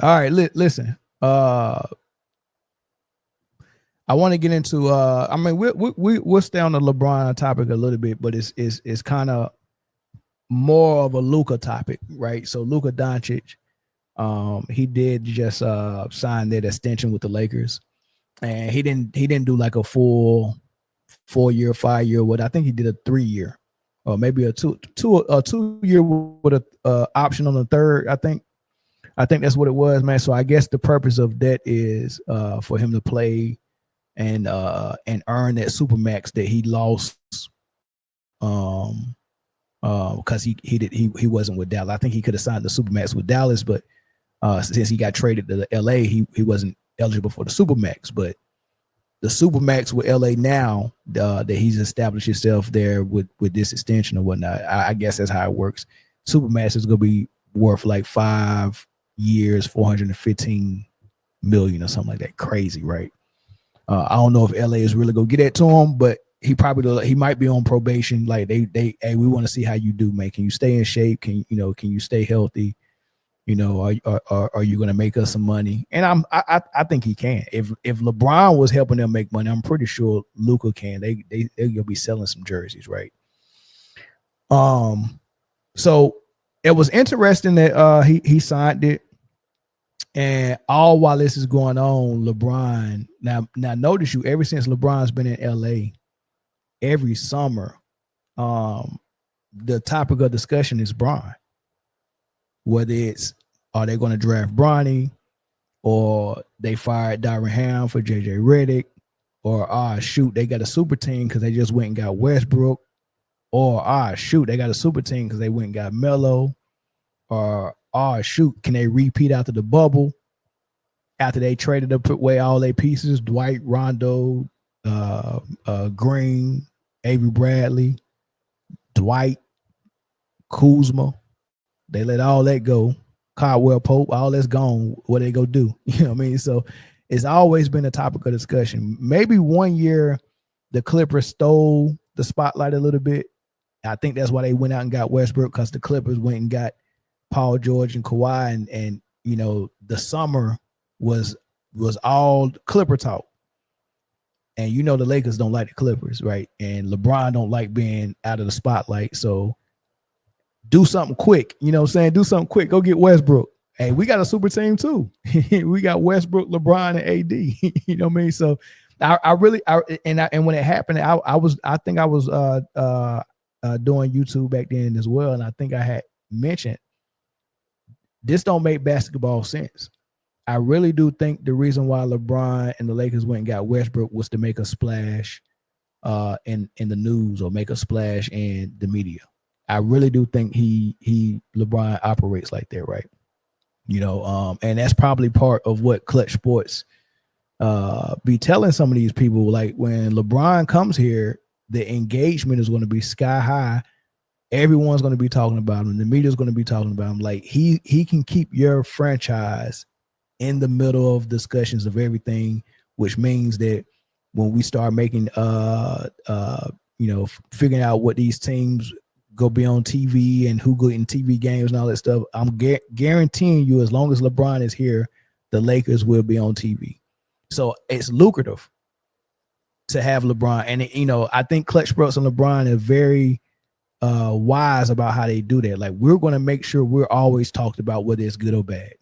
All right, listen. I want to get into. I mean, we'll stay on the LeBron topic a little bit, but it's kind of more of a Luka topic, right? So Luka Doncic, he did just sign that extension with the Lakers, and he didn't do like a full 4 year, 5 year. What I think he did a 3 year, or maybe a 2 year with a option on the third. I think that's what it was, man. So I guess the purpose of that is for him to play and earn that supermax that he lost because he wasn't with Dallas. I think he could have signed the supermax with Dallas, but since he got traded to LA, he wasn't eligible for the supermax. But the supermax with LA now that he's established himself there with this extension or whatnot, I guess that's how it works. Supermax is going to be worth like 5 years, 415 million or something like that. Crazy, right? I don't know if LA is really gonna get that to him, but he might be on probation. Like hey, we want to see how you do, man. Can you stay in shape? Can you stay healthy? Are you gonna make us some money? And I think he can. If LeBron was helping them make money, I'm pretty sure Luka can. They're gonna be selling some jerseys, right? So it was interesting that he signed it. And all while this is going on, LeBron, now notice you, ever since LeBron's been in LA, every summer, the topic of discussion is Bron. Whether it's, are they going to draft Bronny, or they fired Darvin Ham for JJ Redick, or shoot, they got a super team because they just went and got Westbrook, or shoot, they got a super team because they went and got Melo, or shoot, can they repeat after the bubble? After they traded away all their pieces, Dwight, Rondo, Green, Avery Bradley, Dwight, Kuzma, they let all that go. Caldwell Pope, all that's gone. What they go do? You know what I mean? So it's always been a topic of discussion. Maybe one year the Clippers stole the spotlight a little bit. I think that's why they went out and got Westbrook, because the Clippers went and got Paul George and Kawhi, and the summer was all Clipper talk. And the Lakers don't like the Clippers, right? And LeBron don't like being out of the spotlight. So do something quick. You know what I'm saying? Do something quick. Go get Westbrook. Hey, we got a super team too. We got Westbrook, LeBron, and AD. You know what I mean? So and when it happened, I think I was doing YouTube back then as well, and I think I had mentioned this don't make basketball sense. I really do think the reason why LeBron and the Lakers went and got Westbrook was to make a splash in the news, or make a splash in the media. I really do think LeBron operates like that, right? And that's probably part of what Clutch Sports be telling some of these people. Like, when LeBron comes here, the engagement is going to be sky high. Everyone's going to be talking about him. The media is going to be talking about him. Like, he can keep your franchise in the middle of discussions of everything, which means that when we start making figuring out what these teams go be on TV and who go in TV games and all that stuff, I'm guaranteeing you, as long as LeBron is here, the Lakers will be on TV. So it's lucrative to have LeBron. And I think Clutch Sports and LeBron are very wise about how they do that. Like, we're going to make sure we're always talked about, whether it's good or bad.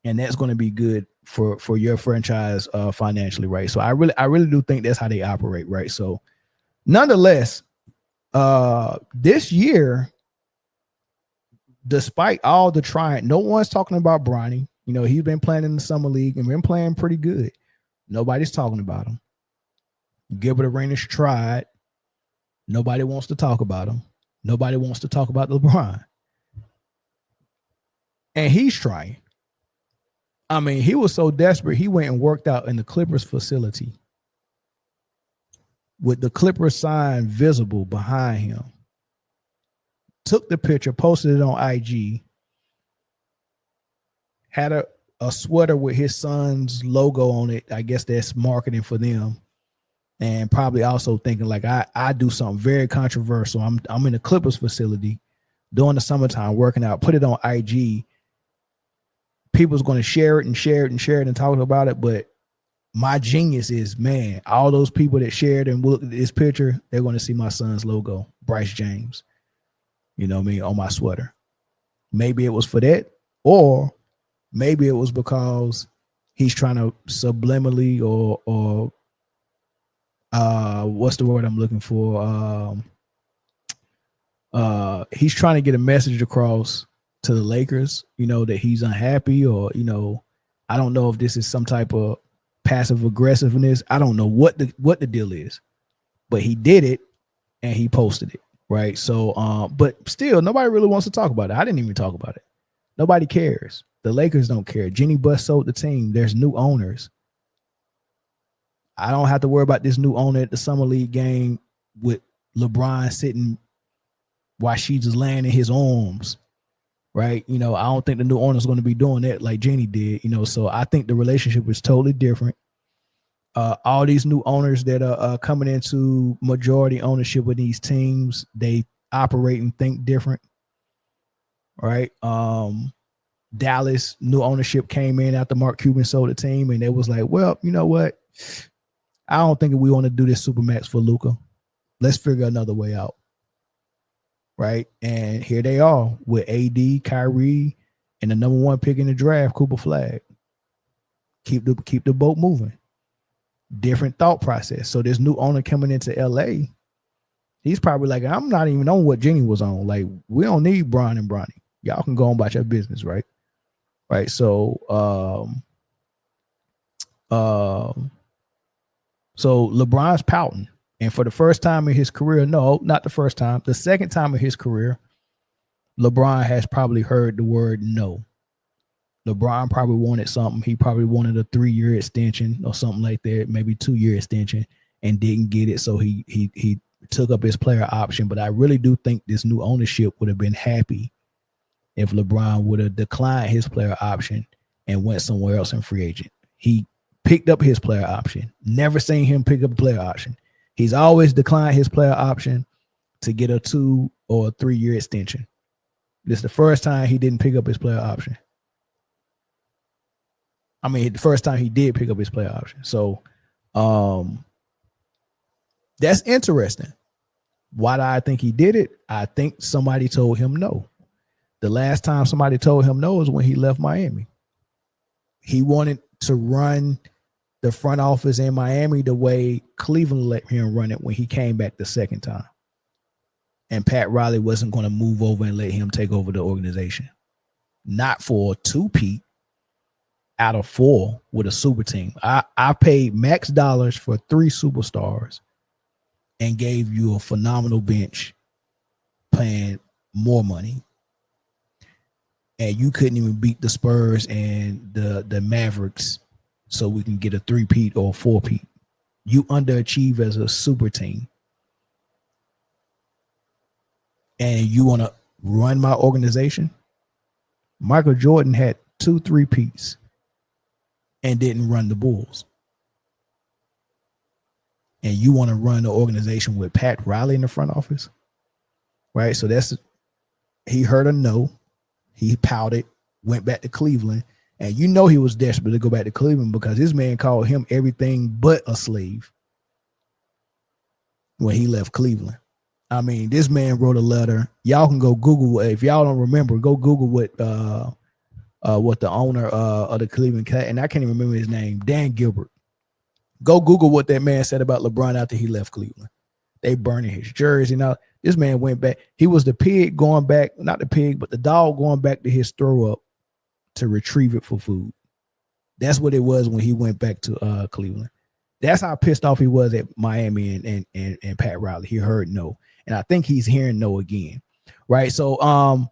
And that's going to be good for your franchise financially, right? So I really do think that's how they operate, right? So nonetheless, this year, despite all the trying, no one's talking about Bronny. He's been playing in the summer league and been playing pretty good. Nobody's talking about him. Gilbert Arenas tried. Nobody wants to talk about him. Nobody wants to talk about LeBron. And he's trying. I mean, he was so desperate, he went and worked out in the Clippers facility with the Clippers sign visible behind him. Took the picture, posted it on IG, had a sweater with his son's logo on it. I guess that's marketing for them. And probably also thinking, like, I do something very controversial. I'm in the Clippers facility during the summertime working out, put it on IG. people's going to share it and share it and share it and talk about it. But my genius is, man, all those people that shared and looked at this picture, they're going to see my son's logo, Bryce James, you know what I mean, on my sweater. Maybe it was for that, or maybe it was because he's trying to subliminally or what's the word I'm looking for? He's trying to get a message across to the Lakers, you know, that he's unhappy, or, you know, I don't know if this is some type of passive aggressiveness. I don't know what the deal is, but he did it and he posted it, right? So, but still, nobody really wants to talk about it. I didn't even talk about it. Nobody cares. The Lakers don't care. Jenny Buss sold the team. There's new owners. I don't have to worry about this new owner at the Summer League game with LeBron sitting while she's just laying in his arms, right? You know, I don't think the new owner's going to be doing that like Jenny did, you know, so I think the relationship is totally different. All these new owners that are coming into majority ownership with these teams, they operate and think different, right? Dallas, new ownership came in after Mark Cuban sold the team, and they was like, well, you know what? I don't think we want to do this Supermax for Luka. Let's figure another way out. Right. And here they are with AD, Kyrie, and the number one pick in the draft, Cooper Flag. Keep the boat moving. Different thought process. So this new owner coming into LA, he's probably like, I'm not even on what Jenny was on. Like, we don't need Bron and Bronny. Y'all can go on about your business, right? Right. So so LeBron's pouting. And for the first time in his career, no, not the first time, the second time in his career, LeBron has probably heard the word no. LeBron probably wanted something. He probably wanted a 3-year extension or something like that, maybe 2-year extension, and didn't get it. So he took up his player option. But I really do think this new ownership would have been happy if LeBron would have declined his player option and went somewhere else in free agent. He picked up his player option. Never seen him pick up a player option. He's always declined his player option to get a 2 or 3-year extension. This is the first time he didn't pick up his player option. I mean, the first time he did pick up his player option. So that's interesting. Why do I think he did it? I think somebody told him no. The last time somebody told him no was when he left Miami. He wanted to run the front office in Miami the way Cleveland let him run it when he came back the second time. And Pat Riley wasn't going to move over and let him take over the organization. Not for a 2-peat out of 4 with a super team. I paid max dollars for 3 superstars and gave you a phenomenal bench paying more money. And you couldn't even beat the Spurs and the Mavericks so we can get a 3-peat or a 4-peat. You underachieve as a super team. And you want to run my organization? Michael Jordan had 2 3-peats and didn't run the Bulls. And you want to run the organization with Pat Riley in the front office? Right? So he heard a no. He pouted, went back to Cleveland. And you know he was desperate to go back to Cleveland because his man called him everything but a slave when he left Cleveland. I mean, this man wrote a letter. Y'all can go Google. If y'all don't remember, go Google what the owner of the Cleveland Cat, and I can't even remember his name, Dan Gilbert. Go Google what that man said about LeBron after he left Cleveland. They burning his jersey. Now, this man went back. He was the pig going back, not the pig, but the dog going back to his throw up to retrieve it for food. That's what it was when he went back to Cleveland. That's how pissed off he was at Miami and Pat Riley. He heard no. And I think he's hearing no again. Right. So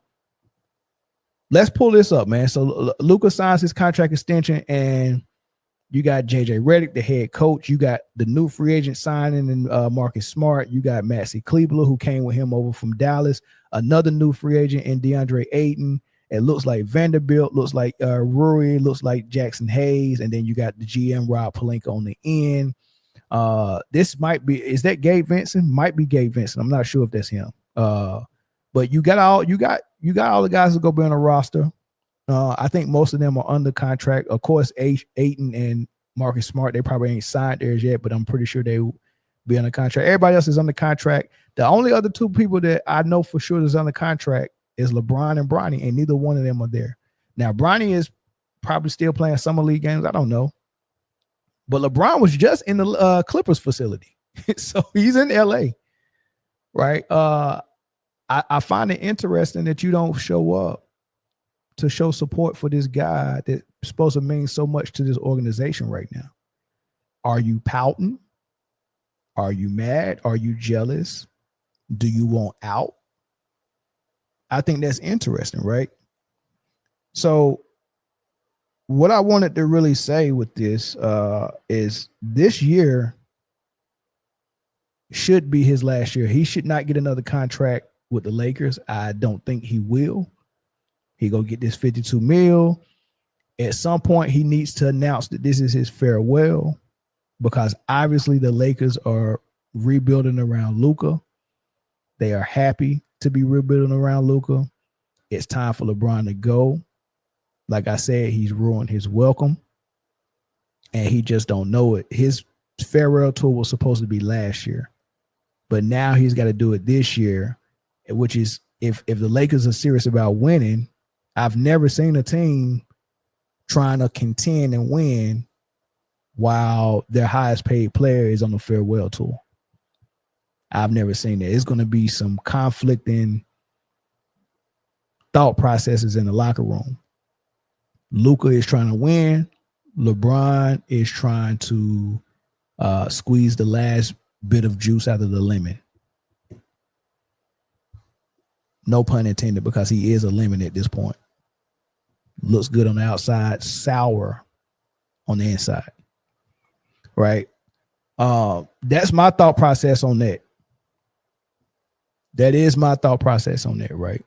let's pull this up, man. So Luka signs his contract extension, and you got JJ Redick, the head coach. You got the new free agent signing in Marcus Smart. You got Maxi Kleber, who came with him over from Dallas. Another new free agent in DeAndre Ayton. It looks like Vanderbilt, looks like Rui, looks like Jackson Hayes, and then you got the GM Rob Pelinka on the end. This might be, is that Gabe Vincent? Might be Gabe Vincent. I'm not sure if that's him. But you got all the guys that go be on the roster. I think most of them are under contract. Of course, Ayton and Marcus Smart, they probably ain't signed theirs yet, but I'm pretty sure they will be under contract. Everybody else is under contract. The only other two people that I know for sure is under contract is LeBron and Bronny, and neither one of them are there. Now, Bronny is probably still playing summer league games. I don't know. But LeBron was just in the Clippers facility. So he's in LA, right? I find it interesting that you don't show up to show support for this guy that's supposed to mean so much to this organization right now. Are you pouting? Are you mad? Are you jealous? Do you want out? I think that's interesting, right? So what I wanted to really say with this is this year should be his last year. He should not get another contract with the Lakers. I don't think he will. He go get this $52 million. At some point, he needs to announce that this is his farewell, because obviously the Lakers are rebuilding around Luka. They are happy to be rebuilding around Luka. It's time for LeBron to go. Like I said, he's ruined his welcome, and he just don't know it. His farewell tour was supposed to be last year, but now he's got to do it this year, which is if the Lakers are serious about winning, I've never seen a team trying to contend and win while their highest paid player is on the farewell tour. I've never seen that. It's going to be some conflicting thought processes in the locker room. Luka is trying to win. LeBron is trying to squeeze the last bit of juice out of the lemon. No pun intended, because he is a lemon at this point. Looks good on the outside, sour on the inside. Right? That's my thought process on that. That is my thought process on that, right?